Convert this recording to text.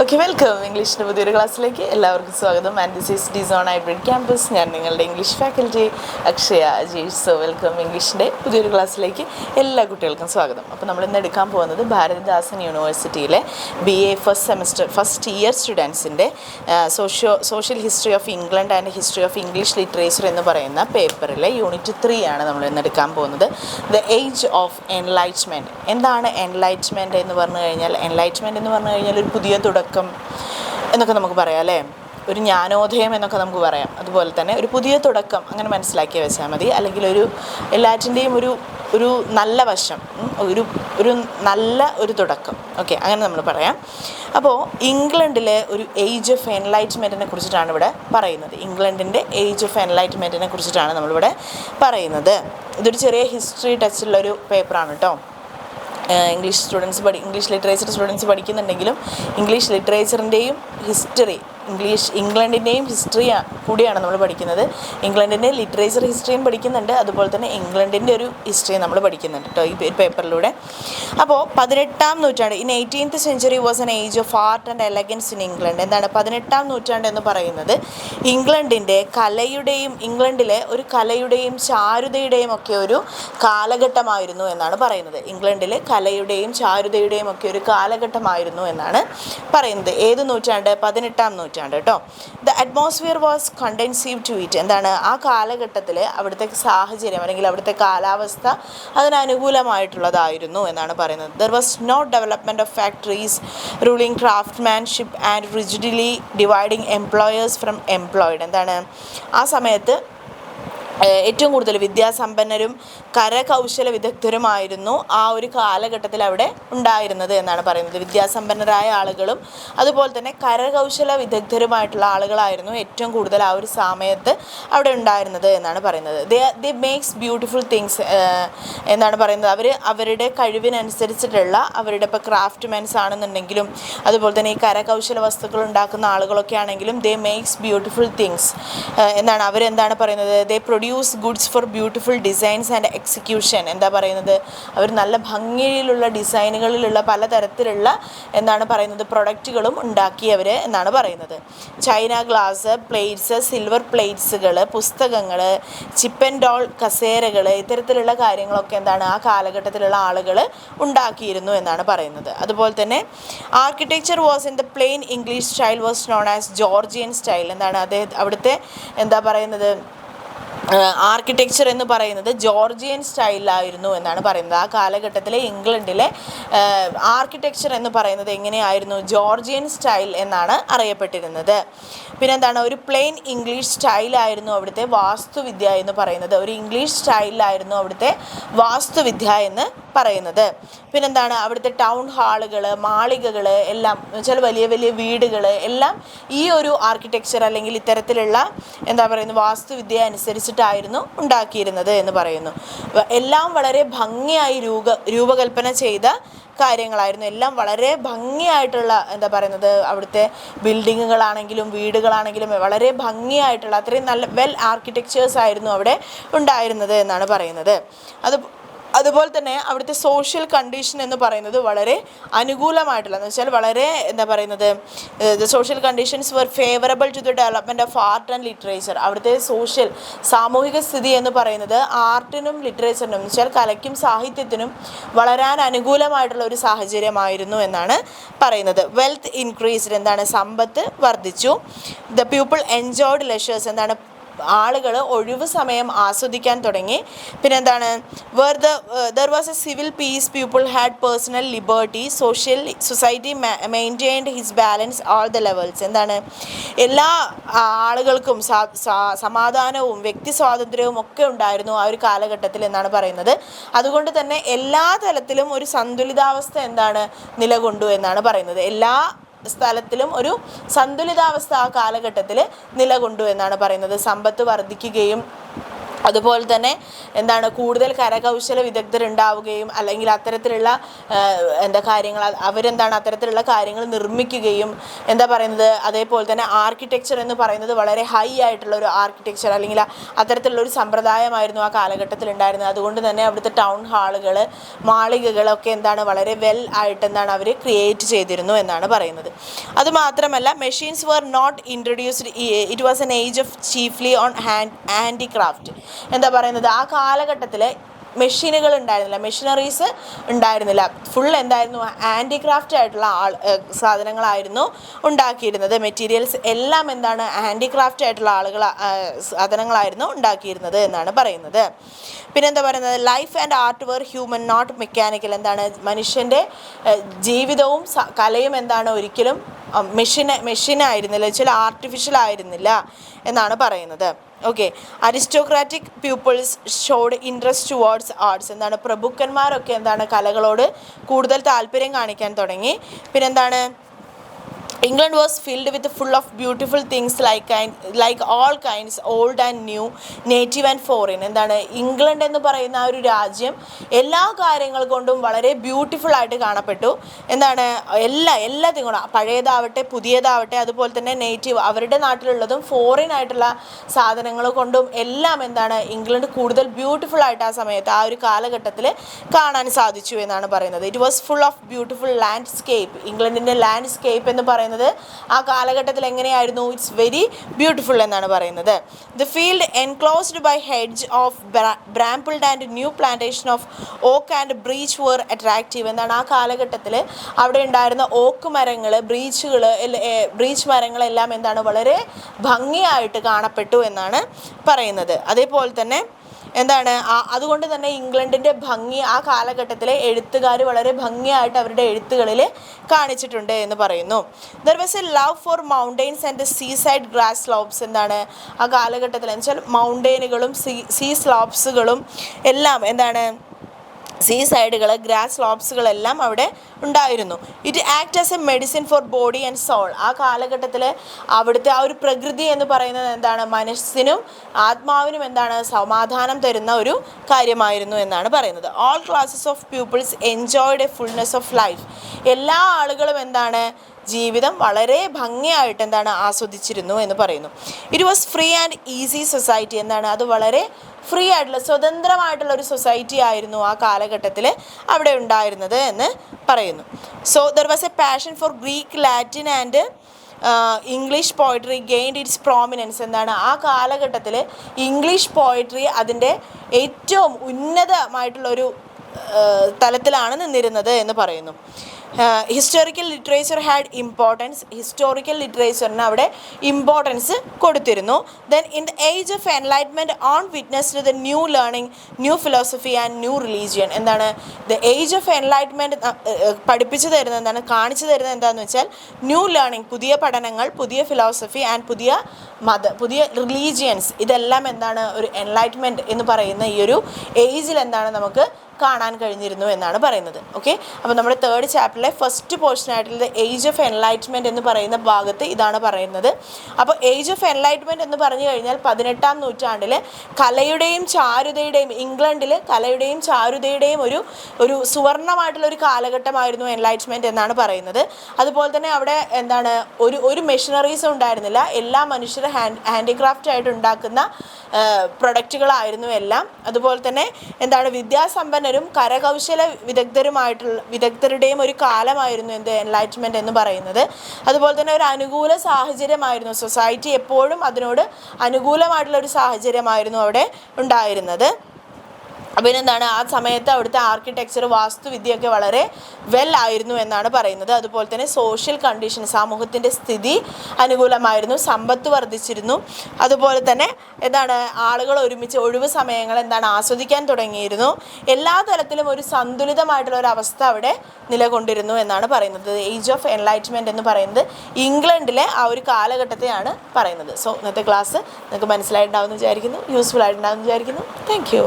Okay, welcome. ഇംഗ്ലീഷിൻ്റെ പുതിയൊരു ക്ലാസ്സിലേക്ക് എല്ലാവർക്കും സ്വാഗതം. ആൻഡ് ദിസ് ഈസ് ഡിസോൺ ഹൈബ്രിഡ് ക്യാമ്പസ്. ഞാൻ നിങ്ങളുടെ English faculty Akshaya Ajeesh. So welcome. ഇംഗ്ലീഷിൻ്റെ പുതിയൊരു ക്ലാസ്സിലേക്ക് എല്ലാ കുട്ടികൾക്കും സ്വാഗതം. അപ്പോൾ നമ്മൾ ഇന്ന് എടുക്കാൻ പോകുന്നത് ഭാരതിദാസൻ യൂണിവേഴ്സിറ്റിയിലെ BA ഫസ്റ്റ് ഇയർ സ്റ്റുഡൻസിൻ്റെ social history of England and history of English literature എന്ന് പറയുന്ന പേപ്പറിലെ യൂണിറ്റ് 3 ആണ് നമ്മൾ ഇന്ന് എടുക്കാൻ പോകുന്നത്. The age of enlightenment. എന്താണ് എൻലൈറ്റ്മെൻറ്റ് എന്ന് പറഞ്ഞു കഴിഞ്ഞാൽ? എൻലൈറ്റ്മെൻറ്റ് എന്ന് പറഞ്ഞു കഴിഞ്ഞാൽ ഒരു പുതിയ തുടക്കം എന്നൊക്കെ നമുക്ക് പറയാം അല്ലേ? ഒരു ജ്ഞാനോദയം എന്നൊക്കെ നമുക്ക് പറയാം. അതുപോലെ തന്നെ ഒരു പുതിയ തുടക്കം അങ്ങനെ മനസ്സിലാക്കി വെച്ചാൽ മതി. അല്ലെങ്കിൽ എല്ലാറ്റിൻ്റെയും ഒരു നല്ല വശം, ഒരു നല്ല ഒരു തുടക്കം. ഓക്കെ, അങ്ങനെ നമ്മൾ പറയാം. അപ്പോൾ ഇംഗ്ലണ്ടിലെ ഒരു ഏജ് ഓഫ് എൻലൈറ്റ്മെൻറ്റിനെ കുറിച്ചിട്ടാണ് ഇവിടെ പറയുന്നത്. ഇംഗ്ലണ്ടിൻ്റെ ഏജ് ഓഫ് എൻലൈറ്റ്മെൻറ്റിനെ കുറിച്ചിട്ടാണ് നമ്മളിവിടെ പറയുന്നത്. ഇതൊരു ചെറിയ ഹിസ്റ്ററി ടച്ചുള്ളൊരു പേപ്പറാണ് കേട്ടോ. ഇംഗ്ലീഷ് ലിറ്ററേച്ചർ സ്റ്റുഡൻസ് പഠിക്കുന്നുണ്ടെങ്കിലും ഇംഗ്ലീഷ് ലിറ്ററേച്ചറിൻ്റെയും ഹിസ്റ്ററി, ഇംഗ്ലണ്ടിൻ്റെയും ഹിസ്റ്ററി കൂടിയാണ് നമ്മൾ പഠിക്കുന്നത്. ഇംഗ്ലണ്ടിൻ്റെ ലിറ്ററേച്ചർ ഹിസ്റ്ററിയും പഠിക്കുന്നുണ്ട്, അതുപോലെ തന്നെ ഇംഗ്ലണ്ടിൻ്റെ ഒരു ഹിസ്റ്ററിയും നമ്മൾ പഠിക്കുന്നുണ്ട് കേട്ടോ ഈ പേപ്പറിലൂടെ. അപ്പോൾ 18ാം നൂറ്റാണ്ട്, in 18th century was an age of art and elegance in England. എന്താണ് 18ാം നൂറ്റാണ്ട് എന്ന് പറയുന്നത്? ഇംഗ്ലണ്ടിലെ ഒരു കലയുടെയും ചാരുതയുടെയും ഒക്കെ ഒരു കാലഘട്ടമായിരുന്നു എന്നാണ് പറയുന്നത്. ഇംഗ്ലണ്ടിലെ കലയുടെയും ചാരുതയുടെയും ഒക്കെ ഒരു കാലഘട്ടമായിരുന്നു എന്നാണ് പറയുന്നത്. ഏത് നൂറ്റാണ്ട്? 18ാം നൂറ്റാണ്ട് കേട്ടോ. The atmosphere was conducive to it. എന്താണ് ആ കാലഘട്ടത്തിൽ അവിടുത്തെ സാഹചര്യം അല്ലെങ്കിൽ അവിടുത്തെ കാലാവസ്ഥ അതിനനുകൂലമായിട്ടുള്ളതായിരുന്നു എന്നാണ് പറയുന്നത്. There was no development of factories, ruling craftsmanship and rigidly dividing employers from employed. എന്താണ് ആ സമയത്ത് ഏറ്റവും കൂടുതൽ വിദ്യാസമ്പന്നരും കരകൗശല വിദഗ്ധരുമായിരുന്നു ആ ഒരു കാലഘട്ടത്തിൽ അവിടെ ഉണ്ടായിരുന്നത് എന്നാണ് പറയുന്നത്. വിദ്യാസമ്പന്നരായ ആളുകളും അതുപോലെ തന്നെ കരകൗശല വിദഗ്ധരുമായിട്ടുള്ള ആളുകളായിരുന്നു ഏറ്റവും കൂടുതൽ ആ ഒരു സമയത്ത് അവിടെ ഉണ്ടായിരുന്നത് എന്നാണ് പറയുന്നത്. ദേ മേക്സ് ബ്യൂട്ടിഫുൾ തിങ്സ് എന്നാണ് പറയുന്നത്. അവരുടെ കഴിവിനനുസരിച്ചിട്ടുള്ള അവരുടെ ഇപ്പോൾ ക്രാഫ്റ്റ്മെൻസ് ആണെന്നുണ്ടെങ്കിലും അതുപോലെ തന്നെ ഈ കരകൗശല വസ്തുക്കൾ ഉണ്ടാക്കുന്ന ആളുകളൊക്കെ ആണെങ്കിലും ദേ മേക്സ് ബ്യൂട്ടിഫുൾ തിങ്സ് എന്നാണ് അവരെന്താണ് പറയുന്നത്? ദേ produce goods for beautiful designs and execution. എന്താ പറയുന്നത്? അവർ നല്ല ഭംഗിയിലുള്ള ഡിസൈനുകളിലുള്ള പലതരത്തിലുള്ള എന്താണ് പറയുന്നത് പ്രൊഡക്റ്റുകളും ഉണ്ടാക്കിയവർ എന്നാണ് പറയുന്നത്. ചൈന ഗ്ലാസ്, പ്ലേറ്റ്സ്, സിൽവർ പ്ലേറ്റ്സുകൾ, പുസ്തകങ്ങൾ, ചിപ്പ് ആൻഡ് ഡോൾ കസേരകൾ, ഇത്തരത്തിലുള്ള കാര്യങ്ങളൊക്കെ എന്താണ് ആ കാലഘട്ടത്തിലുള്ള ആളുകൾ ഉണ്ടാക്കിയിരുന്നു എന്നാണ് പറയുന്നത്. അതുപോലെ തന്നെ architecture was in the plain English style was known as Georgian style. എന്താണ് അവിടുത്തെ എന്താ പറയുന്നത് ആർക്കിടെക്ചർ എന്ന് പറയുന്നത് ജോർജിയൻ സ്റ്റൈലിലായിരുന്നു എന്നാണ് പറയുന്നത്. ആ കാലഘട്ടത്തിലെ ഇംഗ്ലണ്ടിലെ ആർക്കിടെക്ചർ എന്ന് പറയുന്നത് എങ്ങനെയായിരുന്നു? ജോർജിയൻ സ്റ്റൈൽ എന്നാണ് അറിയപ്പെട്ടിരുന്നത്. പിന്നെന്താണ് ഒരു പ്ലെയിൻ ഇംഗ്ലീഷ് സ്റ്റൈലായിരുന്നു അവിടുത്തെ വാസ്തുവിദ്യ എന്ന് പറയുന്നത്. ഒരു ഇംഗ്ലീഷ് സ്റ്റൈലിലായിരുന്നു അവിടുത്തെ വാസ്തുവിദ്യ എന്ന് പറയുന്നത്. പിന്നെന്താണ് അവിടുത്തെ ടൗൺ ഹാളുകൾ, മാളികകൾ എല്ലാം വെച്ചാൽ വലിയ വലിയ വീടുകൾ എല്ലാം ഈ ഒരു ആർക്കിടെക്ചർ അല്ലെങ്കിൽ ഇത്തരത്തിലുള്ള എന്താ പറയുന്നത് വാസ്തുവിദ്യ അനുസരിച്ചിട്ടായിരുന്നു ഉണ്ടാക്കിയിരുന്നത് എന്ന് പറയുന്നു. എല്ലാം വളരെ ഭംഗിയായി രൂപകൽപ്പന ചെയ്ത കാര്യങ്ങളായിരുന്നു. എല്ലാം വളരെ ഭംഗിയായിട്ടുള്ള എന്താ പറയുന്നത് അവിടുത്തെ ബിൽഡിങ്ങുകളാണെങ്കിലും വീടുകളാണെങ്കിലും വളരെ ഭംഗിയായിട്ടുള്ള അത്രയും നല്ല വെൽ ആർക്കിടെക്ചേഴ്സ് ആയിരുന്നു അവിടെ ഉണ്ടായിരുന്നത് എന്നാണ് പറയുന്നത്. അതുപോലെ തന്നെ അവിടുത്തെ സോഷ്യൽ കണ്ടീഷൻ എന്ന് പറയുന്നത് വളരെ അനുകൂലമായിട്ടുള്ള എന്ന് വെച്ചാൽ വളരെ എന്താ പറയുന്നത് the social conditions were favourable to the development of art and literature. അവിടുത്തെ സാമൂഹിക സ്ഥിതി എന്ന് പറയുന്നത് ആർട്ടിനും ലിറ്ററേച്ചറിനും എന്ന് വെച്ചാൽ കലയ്ക്കും സാഹിത്യത്തിനും വളരാൻ അനുകൂലമായിട്ടുള്ള ഒരു സാഹചര്യമായിരുന്നു എന്നാണ് പറയുന്നത്. Wealth increased. എന്താണ് സമ്പത്ത് വർദ്ധിച്ചു. The people enjoyed leisures. എന്താണ് ആളുകൾ ഒഴിവ് സമയം ആസ്വദിക്കാൻ തുടങ്ങി. പിന്നെന്താണ് there was a civil peace, people had personal liberty, society maintained his balance all the levels. എന്താണ് എല്ലാ ആളുകൾക്കും സമാധാനവും വ്യക്തി സ്വാതന്ത്ര്യവും ഒക്കെ ഉണ്ടായിരുന്നു ആ ഒരു കാലഘട്ടത്തിൽ എന്നാണ് പറയുന്നത്. അതുകൊണ്ട് തന്നെ എല്ലാ തലത്തിലും ഒരു സന്തുലിതാവസ്ഥ എന്താണ് നിലകൊണ്ടു എന്നാണ് പറയുന്നത്. എല്ലാ സ്ഥലത്തിലും ഒരു സന്തുലിതാവസ്ഥ ആ കാലഘട്ടത്തിൽ നിലകൊണ്ടു എന്നാണ് പറയുന്നത്. സമ്പത്ത് വർദ്ധിക്കുകയും അതുപോലെ തന്നെ എന്താണ് കൂടുതൽ കരകൗശല വിദഗ്ധരുണ്ടാവുകയും അല്ലെങ്കിൽ അത്തരത്തിലുള്ള കാര്യങ്ങൾ അവരെന്താണ് അത്തരത്തിലുള്ള കാര്യങ്ങൾ നിർമ്മിക്കുകയും എന്താ പറയുന്നത്. അതേപോലെ തന്നെ ആർക്കിടെക്ചർ എന്ന് പറയുന്നത് വളരെ ഹൈ ആയിട്ടുള്ള ഒരു ആർക്കിടെക്ചർ അല്ലെങ്കിൽ അത്തരത്തിലുള്ള ഒരു സമ്പ്രദായമായിരുന്നു ആ കാലഘട്ടത്തിൽ ഉണ്ടായിരുന്നത്. അതുകൊണ്ട് തന്നെ അവിടുത്തെ ടൗൺ ഹാളുകൾ, മാളികകളൊക്കെ എന്താണ് വളരെ വെൽ ആയിട്ട് എന്താണ് അവർ ക്രിയേറ്റ് ചെയ്തിരുന്നു എന്നാണ് പറയുന്നത്. അതുമാത്രമല്ല, machines were not introduced. It was an age of chiefly on handicraft. എന്താ പറയുന്നത്, ആ കാലഘട്ടത്തിൽ മെഷീനുകൾ ഉണ്ടായിരുന്നില്ല, മെഷീനറീസ് ഉണ്ടായിരുന്നില്ല. ഫുൾ എന്തായിരുന്നു, ഹാൻഡിക്രാഫ്റ്റ് ആയിട്ടുള്ള സാധനങ്ങളായിരുന്നു ഉണ്ടാക്കിയിരുന്നത്. മെറ്റീരിയൽസ് എല്ലാം എന്താണ് ഹാൻഡിക്രാഫ്റ്റ് ആയിട്ടുള്ള സാധനങ്ങളായിരുന്നു ഉണ്ടാക്കിയിരുന്നത് എന്നാണ് പറയുന്നത്. പിന്നെന്താ പറയുന്നത്, life and art were human not mechanical. എന്താണ്, മനുഷ്യൻ്റെ ജീവിതവും കലയും എന്താണ് ഒരിക്കലും മെഷീനായിരുന്നില്ല, ചില ആർട്ടിഫിഷ്യൽ ആയിരുന്നില്ല എന്നാണ് പറയുന്നത്. Okay. Aristocratic peoples showed interest towards arts. എന്താണ്, പ്രഭുക്കന്മാരൊക്കെ എന്താണ് കലകളോട് കൂടുതൽ താല്പര്യം കാണിക്കാൻ തുടങ്ങി. പിന്നെന്താണ്, England was filled with full of beautiful things like all kinds, old and new, native and foreign. എന്താണ്, ഇംഗ്ലണ്ട് എന്ന് പറയുന്ന ആ ഒരു രാജ്യം എല്ലാ കാര്യങ്ങൾ കൊണ്ടും വളരെ ബ്യൂട്ടിഫുൾ ആയിട്ട് കാണപ്പെട്ടു. എന്താണ്, എല്ലാത്തിനും കൂടെ പഴയതാവട്ടെ പുതിയതാവട്ടെ അതുപോലെ തന്നെ നേറ്റീവ് അവരുടെ നാട്ടിലുള്ളതും ഫോറിൻ ആയിട്ടുള്ള സാധനങ്ങൾ കൊണ്ടും എല്ലാം എന്താണ് ഇംഗ്ലണ്ട് കൂടുതൽ ബ്യൂട്ടിഫുൾ ആയിട്ട് ആ സമയത്ത് ആ ഒരു കാലഘട്ടത്തിൽ കാണാൻ സാധിച്ചു എന്നാണ് പറയുന്നത്. It was full of beautiful landscape. ഇംഗ്ലണ്ടിൻ്റെ ലാൻഡ്സ്കേപ്പ് എന്ന് പറയുന്നത് ആ കാലഘട്ടത്തിൽ എങ്ങനെയായിരുന്നു, ഇറ്റ്സ് വെരി ബ്യൂട്ടിഫുൾ എന്നാണ് പറയുന്നത്. The field enclosed by hedge of brambled and new plantation of oak and beech were attractive. എന്താണ്, ആ കാലഘട്ടത്തിൽ അവിടെ ഉണ്ടായിരുന്ന ഓക്ക് മരങ്ങൾ, ബ്രീച്ച് മരങ്ങളെല്ലാം എന്താണ് വളരെ ഭംഗിയായിട്ട് കാണപ്പെട്ടു എന്നാണ് പറയുന്നത്. അതേപോലെ തന്നെ എന്താണ്, അതുകൊണ്ട് തന്നെ ഇംഗ്ലണ്ടിൻ്റെ ഭംഗി ആ കാലഘട്ടത്തിലെ എഴുത്തുകാർ വളരെ ഭംഗിയായിട്ട് അവരുടെ എഴുത്തുകളിൽ കാണിച്ചിട്ടുണ്ട് എന്ന് പറയുന്നു. There was A love for mountains and see side grass slopes. എന്താണ്, ആ കാലഘട്ടത്തിൽ എന്ന് വെച്ചാൽ മൗണ്ടെയിനുകളും സീ സ്ലോപ്സുകളും എല്ലാം എന്താണ് സീ സൈഡുകൾ, ഗ്രാസ് സ്ലോപ്സുകളെല്ലാം അവിടെ ഉണ്ടായിരുന്നു. It act as a medicine for body and soul. ആ കാലഘട്ടത്തിൽ അവിടുത്തെ ആ ഒരു പ്രകൃതി എന്ന് പറയുന്നത് എന്താണ്, മനസ്സിനും ആത്മാവിനും എന്താണ് സമാധാനം തരുന്ന ഒരു കാര്യമായിരുന്നു എന്നാണ് പറയുന്നത്. All classes of peoples enjoyed a fullness of life. എല്ലാ ആളുകളും എന്താണ് ജീവിതം വളരെ ഭംഗിയായിട്ട് എന്താണ് ആസ്വദിച്ചിരുന്നു എന്ന് പറയുന്നു. It was free and easy society. എന്താണ്, അത് വളരെ ഫ്രീ ആയിട്ടുള്ള സ്വതന്ത്രമായിട്ടുള്ള ഒരു സൊസൈറ്റി ആയിരുന്നു ആ കാലഘട്ടത്തിൽ അവിടെ ഉണ്ടായിരുന്നത് എന്ന് പറയുന്നു. So there was A passion for Greek, Latin and English poetry gained it's prominence. എന്താണ്, ആ കാലഘട്ടത്തിൽ ഇംഗ്ലീഷ് പോയട്രി അതിൻ്റെ ഏറ്റവും ഉന്നതമായിട്ടുള്ളൊരു തലത്തിലാണ് നിന്നിരുന്നത് എന്ന് പറയുന്നു. Historical literature had importance. Historical ലിറ്ററേച്ചറിന് അവിടെ ഇമ്പോർട്ടൻസ് കൊടുത്തിരുന്നു. Then in the age of enlightenment on witnessed the new learning, new philosophy and new religion. എന്താണ്, ദ ഏജ് ഓഫ് എൻലൈറ്റ്മെൻറ്റ് പഠിപ്പിച്ചു തരുന്നത് എന്താണ്, കാണിച്ചു തരുന്നത് എന്താണെന്ന് വെച്ചാൽ ന്യൂ ലേണിംഗ്, പുതിയ പഠനങ്ങൾ, പുതിയ ഫിലോസഫി ആൻഡ് പുതിയ റിലീജിയൻസ്. ഇതെല്ലാം എന്താണ് ഒരു എൻലൈറ്റ്മെൻറ്റ് എന്ന് പറയുന്ന ഈ ഒരു ഏജിൽ എന്താണ് നമുക്ക് കാണാൻ കഴിഞ്ഞിരുന്നു എന്നാണ് പറയുന്നത്. ഓക്കെ. അപ്പോൾ നമ്മുടെ തേർഡ് ചാപ്റ്ററിലെ ഫസ്റ്റ് പോർഷൻ ആയിട്ടുള്ള ഏജ് ഓഫ് എൻലൈറ്റ്മെൻറ്റ് എന്ന് പറയുന്ന ഭാഗത്ത് ഇതാണ് പറയുന്നത്. അപ്പോൾ ഏജ് ഓഫ് എൻലൈറ്റ്മെൻറ്റ് എന്ന് പറഞ്ഞു കഴിഞ്ഞാൽ 18-ാം നൂറ്റാണ്ടിൽ കലയുടെയും ചാരുതയുടെയും, ഇംഗ്ലണ്ടിൽ കലയുടെയും ചാരുതയുടെയും ഒരു സുവർണമായിട്ടുള്ള ഒരു കാലഘട്ടമായിരുന്നു എൻലൈറ്റ്മെൻറ്റ് എന്നാണ് പറയുന്നത്. അതുപോലെ തന്നെ അവിടെ എന്താണ് ഒരു മെഷീനറീസും ഉണ്ടായിരുന്നില്ല. എല്ലാ മനുഷ്യർ ഹാൻഡിക്രാഫ്റ്റ് ആയിട്ട് ഉണ്ടാക്കുന്ന പ്രൊഡക്റ്റുകളായിരുന്നു എല്ലാം. അതുപോലെ തന്നെ എന്താണ് വിദ്യാസമ്പന്നരും കരകൗശല വിദഗ്ധരുടെയും ഒരു കാലമായിരുന്നു എൻലൈറ്റ്മെൻറ്റ് എന്ന് പറയുന്നത്. അതുപോലെ തന്നെ ഒരു അനുകൂല സാഹചര്യമായിരുന്നു, സൊസൈറ്റി എപ്പോഴും അതിനോട് അനുകൂലമായിട്ടുള്ള ഒരു സാഹചര്യമായിരുന്നു അവിടെ ഉണ്ടായിരുന്നത്. പിന്നെ എന്താണ്, ആ സമയത്ത് അവിടുത്തെ ആർക്കിടെക്ചർ, വാസ്തുവിദ്യയൊക്കെ വളരെ വെൽ ആയിരുന്നു എന്നാണ് പറയുന്നത്. അതുപോലെ തന്നെ സോഷ്യൽ കണ്ടീഷൻ, സമൂഹത്തിൻ്റെ സ്ഥിതി അനുകൂലമായിരുന്നു, സമ്പത്ത് വർദ്ധിച്ചിരുന്നു. അതുപോലെ തന്നെ എന്താണ് ആളുകൾ ഒരുമിച്ച് ഒഴിവ് സമയങ്ങൾ എന്താണ് ആസ്വദിക്കാൻ തുടങ്ങിയിരുന്നു. എല്ലാ തലത്തിലും ഒരു സന്തുലിതമായിട്ടുള്ള ഒരു അവസ്ഥ അവിടെ നിലകൊണ്ടിരുന്നു എന്നാണ് പറയുന്നത്. ഏജ് ഓഫ് എൻലൈറ്റ്മെൻറ്റ് എന്ന് പറയുന്നത് ഇംഗ്ലണ്ടിലെ ആ ഒരു കാലഘട്ടത്തെയാണ് പറയുന്നത്. സോ ഇന്നത്തെ ക്ലാസ് നിങ്ങൾക്ക് മനസ്സിലായിട്ടുണ്ടാവുമെന്ന് വിചാരിക്കുന്നു, യൂസ്ഫുൾ ആയിട്ടുണ്ടാവുമെന്ന് വിചാരിക്കുന്നു. Thank you.